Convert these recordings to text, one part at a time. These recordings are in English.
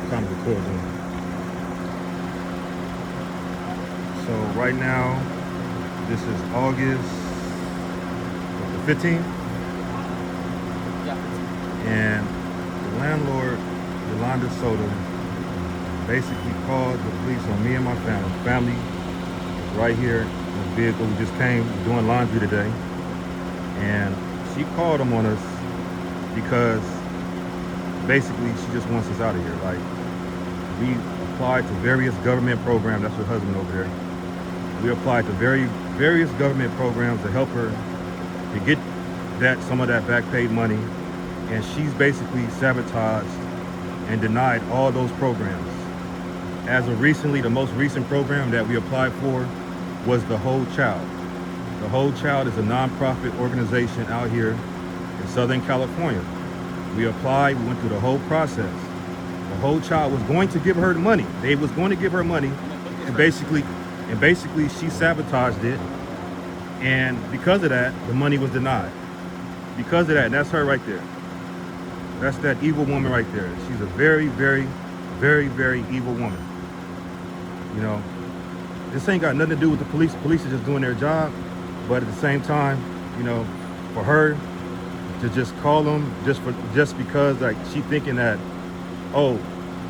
kind of record them. So right now, this is August the 15th, and the landlord, Yolanda Soda, basically called the police on me and my family. Family right here in the vehicle. We just came doing laundry today, and she called them on us because basically she just wants us out of here. Like, we applied to various government programs. That's her husband over there. We applied to various government programs to help her to get some of that back paid money, and she's basically sabotaged and denied all those programs. As of recently, the most recent program that we applied for was the Whole Child. The Whole Child is a nonprofit organization out here in Southern California. We applied, we went through the whole process. The Whole Child was going to give her the money. They was going to give her money, and basically she sabotaged it. And because of that, the money was denied. Because of that, and that's her right there. That's that evil woman right there. She's a very, very, very, very evil woman. You know, this ain't got nothing to do with the police. The police are just doing their job. But at the same time, you know, for her to just call them just because, like, she thinking that, oh,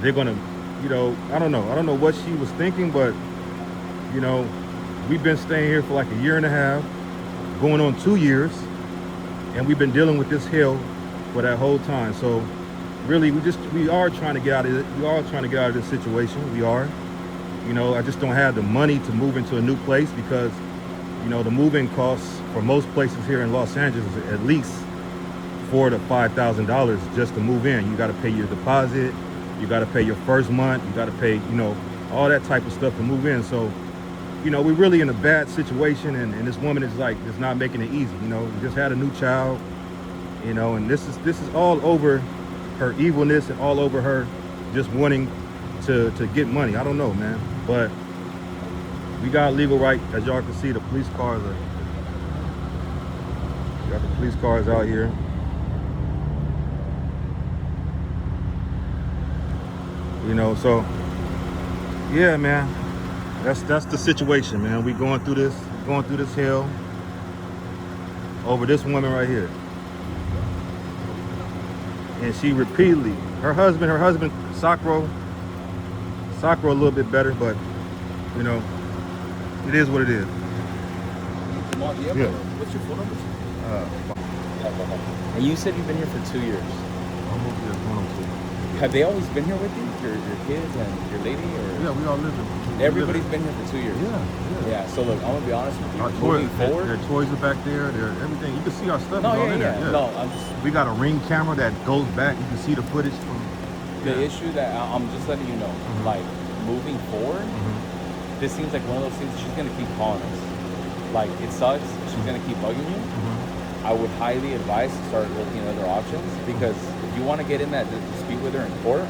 they're gonna, you know, I don't know what she was thinking, but, you know, we've been staying here for like a year and a half, going on 2 years, and we've been dealing with this hell for that whole time. So really, we are trying to get out of it. We are trying to get out of this situation. We are. You know, I just don't have the money to move into a new place because, you know, the moving costs for most places here in Los Angeles is at least $4,000 to $5,000 just to move in. You got to pay your deposit, you got to pay your first month, you got to pay, you know, all that type of stuff to move in. So, you know, we're really in a bad situation, and this woman is not making it easy. You know, we just had a new child, you know, and this is all over her evilness and all over her just wanting to get money. I don't know, man, but we got legal right. As y'all can see, the police cars are, got the police cars out here. You know, so yeah, man, that's the situation, man. We going through this hell over this woman right here. And she repeatedly, her husband, Sacro a little bit better, but, you know, it is what it is. Yeah. What's your phone number? And you said you've been here for 2 years. Almost here, going on 2. Have they always been here with you? Your kids and your lady? Or? Yeah, we all live here. Everybody's been here for 2 years? Yeah. So look, I'm going to be honest with you. Our Moving forward. Their toys are back there. Everything. You can see our stuff is all in there. No, I'm just... We got a Ring camera that goes back. You can see the footage from... The issue that I'm just letting you know, like, moving forward, this seems like one of those things she's going to keep calling us. Like, it sucks. She's going to keep bugging you. I would highly advise to start looking at other options, because if you want to get in that dispute with her in court,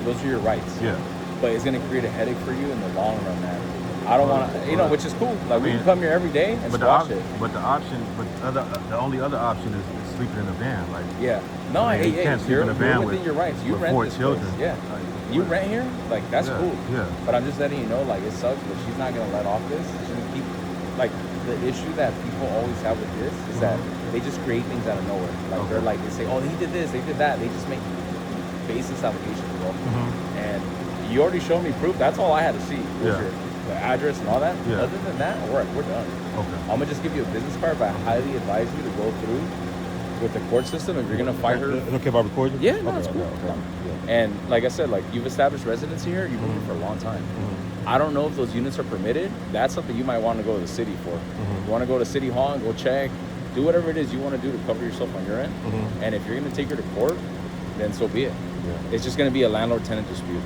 those are your rights. Yeah. But it's going to create a headache for you in the long run, man. I don't want to, you know, which is cool. Like, we can come here every day and squash it. But the only other option is sleeping in a van. Like, yeah. No, you can't sleep in a van within your rights. You rent 4 this children. Place. Yeah. You rent here, like, that's cool. Yeah. But I'm just letting you know, like, it sucks, but she's not gonna let off this. She's gonna keep, like, the issue that people always have with this is that they just create things out of nowhere. Like, they're like, they say, oh, he did this, they did that. They just make baseless allegations, bro. And you already showed me proof. That's all I had to see. The address and all that. Other than that, we're done. Okay. I'm gonna just give you a business card, but I highly advise you to go through with the court system if you're gonna fight her. It's okay if I record you? Yeah, no, it's cool. Okay. And like I said, like, you've established residency here. You've been here for a long time. I don't know if those units are permitted. That's something you might want to go to the city for. You want to go to City Hall and go check, do whatever it is you want to do to cover yourself on your end. And if you're gonna take her to court, then so be it. It's just gonna be a landlord-tenant dispute.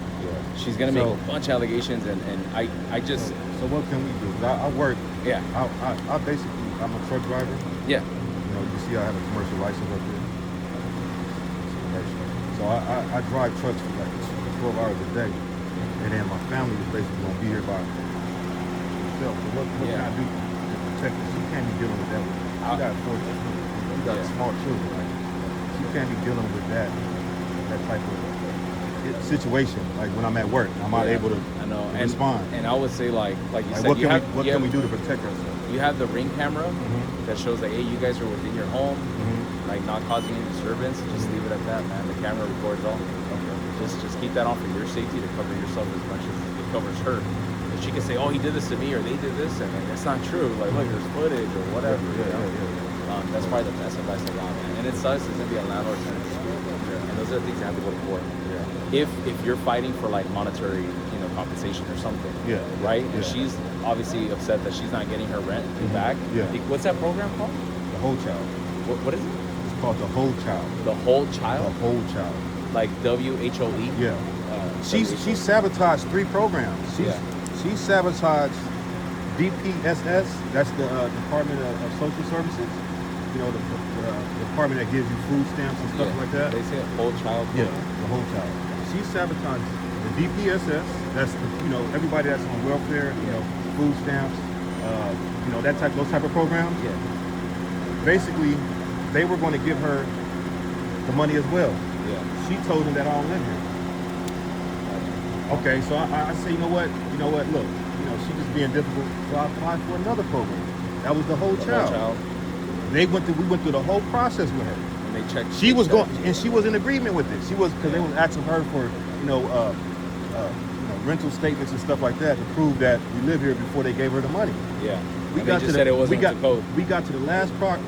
She's gonna make a bunch of allegations, and I just. So what can we do? I work. Yeah. I basically, I'm a truck driver. Yeah. You know, you see I have a commercial license up there. So I drive trucks for like 12 hours a day, and then my family is basically gonna be here by themselves. So what can I do to protect her? She can't be dealing with that. You got 4 children. You got small children. Like, she can't be dealing with that type of situation. Like when I'm at work, I'm not able to I know. respond. And I would say like you Like, said, what can we do to protect ourselves? You have the ring camera that shows that, hey, you guys are within your home, like not causing any disturbance. Just leave it at that, man. The camera records all. Just keep that on for your safety, to cover yourself as much as it covers her. If she can say, oh, he did this to me, or they did this, and that's not true. Like, look, there's footage or whatever. That's probably the best advice I got, man. And it sucks. It's gonna be a landlord tenant dispute, and those are the things that have to go to court. If you're fighting for like monetary, compensation or something, right? And she's obviously upset that she's not getting her rent back. What's that program called? The Whole Child. What is it? It's called The Whole Child. The Whole Child. The Whole Child. Like WHOE. Yeah. She sabotaged 3 programs. She sabotaged DPSS. That's the Department of Social Services. The department that gives you food stamps and stuff like that. They say Whole Child. Yeah, the Whole Child. She sabotaged the DPSS. That's everybody that's on welfare. Food stamps. Those type of programs. Yeah. Basically, they were going to give her the money as well. Yeah. She told them that I don't live here. Okay, so I say, you know what? Look, she's just being difficult. So I applied for another program. That was the Whole Child. We went through the whole process with her. And they checked. She was in agreement with it. She was, because they was asking her for, rental statements and stuff like that to prove that we live here before they gave her the money. Yeah. We got to the last part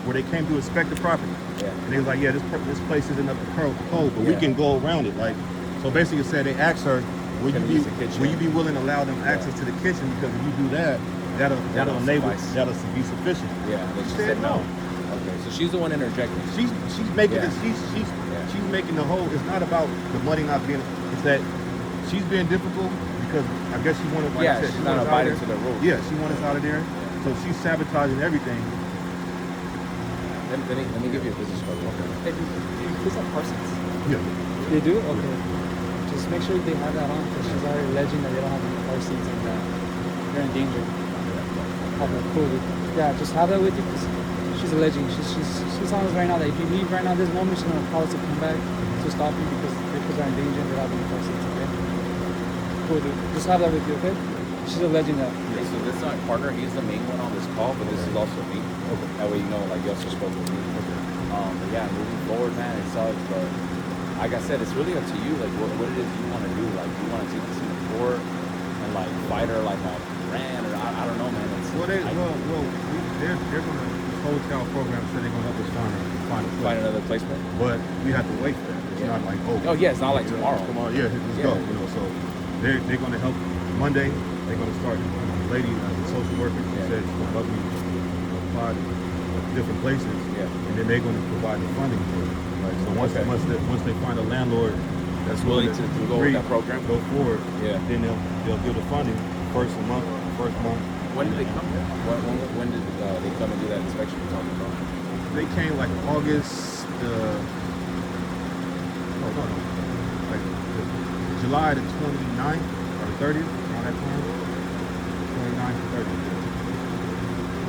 where they came to inspect the property. Yeah. And they was like, yeah, this place isn't up to code, but we can go around it. Like, so basically it said, they asked her, will you be willing to allow them access to the kitchen? Because if you do that, that'll be sufficient. Yeah. And she said no. Okay. So she's the one interjecting. She's making this. She's making the whole. It's not about the money not being. It's that she's being difficult because I guess she wanted. Like I said, she's not abiding to the rules. Yeah, she wanted us out of there. So she's sabotaging everything. Let me give you a business card. Hey, do you kids have car seats? Yeah. They do? Okay. Just make sure they have that on, because she's already alleging that they don't have any car seats and that they're in danger. Okay, cool. Yeah, just have that with you, because she's alleging. She's telling us right now that if you leave right now this moment, she's going to call us to come back to stop you because your kids are in danger and they don't have any car seats, okay? Cool, dude. Just have that with you, okay? She's alleging that. Yeah, so this is my partner. He's the main one on this call, but this is also me. Okay. That way, like you also spoke with me. Okay. But yeah, moving forward, man, it sucks. But like I said, it's really up to you. Like, what it is you want to do. Like, you want to take this in the court and like fight her like a brand, or I don't know, man. They're gonna. This Whole Child program said they're gonna help us find another placement. But we have to wait for that. It's not like it's not like tomorrow. Yeah, let's go. So they're gonna help Monday. They're gonna start. The lady, the social worker, said she's gonna help me apply to different places. Yeah. And then they're gonna provide the funding for it. Right. So once they find a landlord that's willing to go with that program, go forward. Yeah. Then they'll give the funding first month. When did they come here? When did they come and do that inspection you're talking about? They came like August. Like July the 29th or the 30th, around that time. 29th to 30th.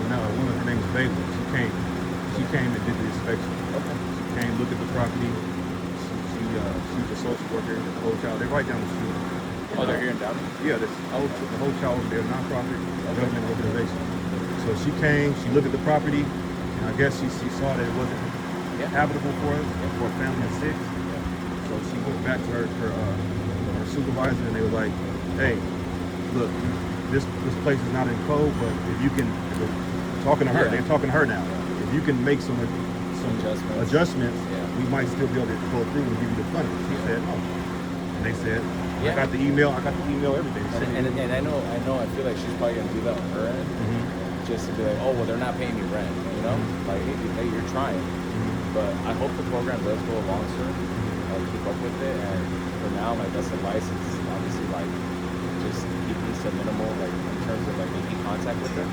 No, woman, her name is Bailey. She came and did the inspection. Okay. She came, looked at the property. She's a social worker, the Whole Child. They're right down the street. Oh, they're here in Downey? Yeah, the Whole Child, they're a nonprofit government organization. So she came, she looked at the property, and I guess she saw that it wasn't habitable for us, for a family of 6. So she went back to her supervisor, and they were like, hey, look, this place is not in code, but if you can, talking to her, they're talking to her now. If you can make some adjustments, we might still be able to go through and give you the funding. She said no. And they said, I got the email, everything. And I know, I feel like she's probably gonna do that on her end, just to be like, oh, well, they're not paying me rent, like, hey, you're trying. But I hope the program does go along, sir. Keep up with it, and for now, my best advice is obviously like just keep these to minimal, like in terms of like making contact with her.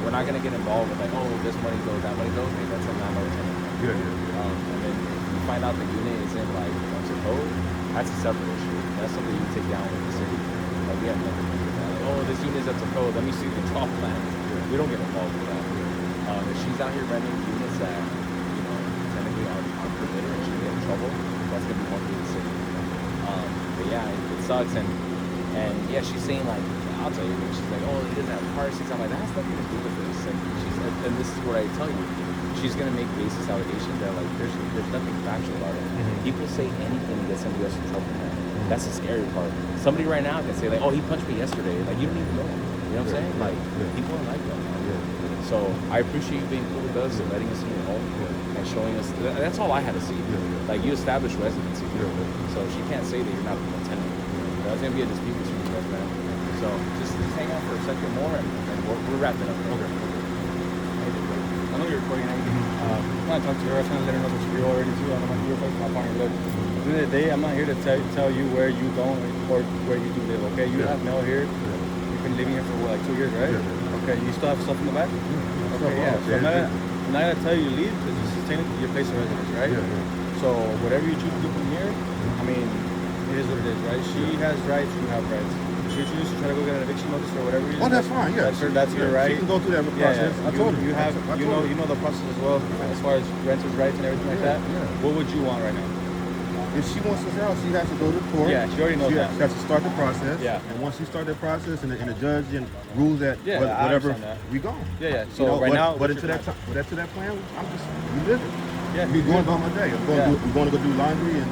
We're not gonna get involved with like, oh, this money goes, that money goes. Maybe that's a landlord tenant. And then you find out the unit isn't like up to code. That's a separate issue. That's something you take down with the city. Like, we have nothing to do with that. Like, oh, this unit's up to code. Let me see the top plan. We don't get involved with that. If she's out here renting units that technically aren't permitted and she get in trouble, that's gonna be one through the city. sucks. And yeah, she's saying like, I'll tell you, she's like, oh, he doesn't have car seats. I'm like, that has nothing to do with this. And this is what I tell you. She's gonna make baseless allegations that like there's nothing factual about it. People say anything to get somebody else in trouble, man. That's the scary part. Somebody right now can say like, oh, he punched me yesterday. Like you don't even know. You know what I'm saying? Like people are like that. So I appreciate you being cool with us and letting us in your home and showing us. That's all I had to see. Like you established residency. So she can't say that you're not a tenant. That's gonna be a dispute between you guys, man. So just hang on for a second more and we're wrapping up. Okay. I know you're recording everything. I want to talk to her. I was trying to let her know that you're already too. I don't want to talk to my partner. Look, at the end of the day, I'm not here to tell you where you don't or where you do live, okay? You have mail here. You've been living here for what, like 2 years, right? Okay, you still have stuff in the back? Okay, yeah. So I'm not going to tell you to leave because this is technically your place of residence, right? So whatever you choose to do from here, I mean, it is what it is, right? She has rights, you have rights. She chooses to try to go get an eviction notice for whatever reason. Oh, that's fine. Yeah, that's her right. She can go through that process. I told her. You know the process as well as far as renters' rights and everything like that. What would you want right now? If she wants to sell, she has to go to court. Yeah, she already knows that. She has to start the process. Yeah. And once she starts the process and the judge rules that whatever, we gone. Yeah. So right now, but to that plan, I'm just living. Yeah. Be going about my day. I'm going to go do laundry and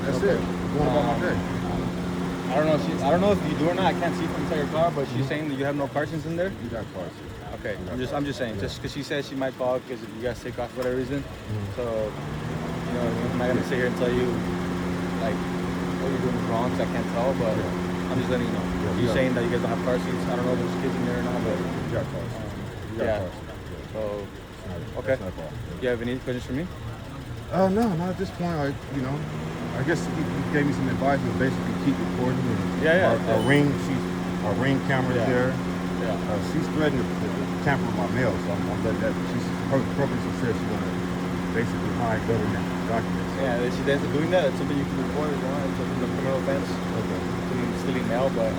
that's it. I'm going about my day. I don't know if you do or not. I can't see from inside your car, but she's saying that you have no car seats in there. You got car seats. Okay, I'm just saying, just because she said she might call because you guys take off for whatever reason. So, I'm not gonna sit here and tell you like what you're doing is wrong because I can't tell, but I'm just letting you know. You're saying that you guys don't have car seats. I don't know if there's kids in there or not, but You got car seats. You got car seats. So, okay. Do you have any questions for me? No, not at this point. I guess he gave me some advice. But basically, keep recording. And Our ring camera is there. Yeah. She's threatening to tamper with my mail, so I'm letting that. Her purpose says she's gonna basically hide government documents. Yeah, she's doing that. It's something you can report as well. It's a criminal offense. Okay. Stealing mail, but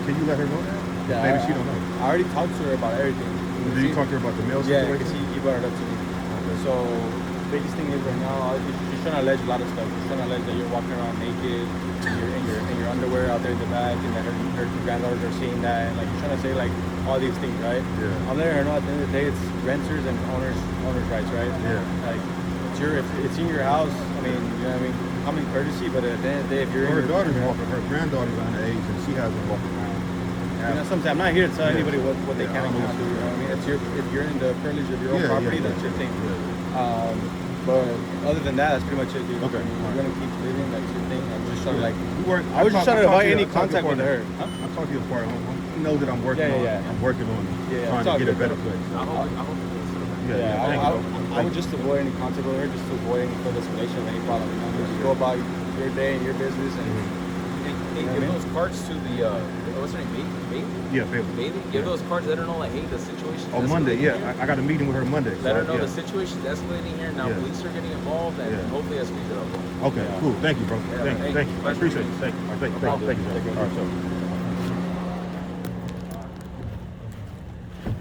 Can you let her know that? yeah, Maybe she don't know. I already talked to her about everything. Did you talk to her about the mail Yeah, situation? because he brought it up to me. Okay. So biggest thing is right now, she's trying to allege a lot of stuff. She's trying to allege that you're walking around naked, in your underwear out there in the back, and that her granddaughters are seeing that. And like you're trying to say like all these things, right? Yeah. I'm letting her know at the end of the day, it's renters and owners rights, right? Yeah. Like it's in your house. I mean, you know what I mean? Common courtesy, but at the end of the day, if you're Her granddaughter's underage, and she hasn't walked around. sometimes I'm not here to tell anybody what they can and cannot do. You know what I mean? It's if you're in the privilege of your own property, that's your thing. But other than that, that's pretty much it, dude. Okay. I mean, you're gonna keep living, that's your thing. I'm just trying to like. I was just trying to avoid any contact with her. I'm talking to the part. You know that I'm working on. I'm working on trying to get a better place. I hope I would just avoid any contact with her, just to avoid any further escalation of any problem. Just go about your day and your business and. Give those cards to the what's her name, Bailey? Yeah, Bailey. Bailey, give those cards. Let her know like, hey, the situation's On Monday, escalating here. I got a meeting with her Monday. Let her know the situation's escalating here. Now police are getting involved, and hopefully that speeds it up. Okay, cool. Thank you, bro. Thank you. I appreciate it. Thank you. Thank you. All right, so.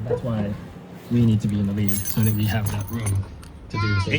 That's why we need to be in the lead so that we have that room to do the same.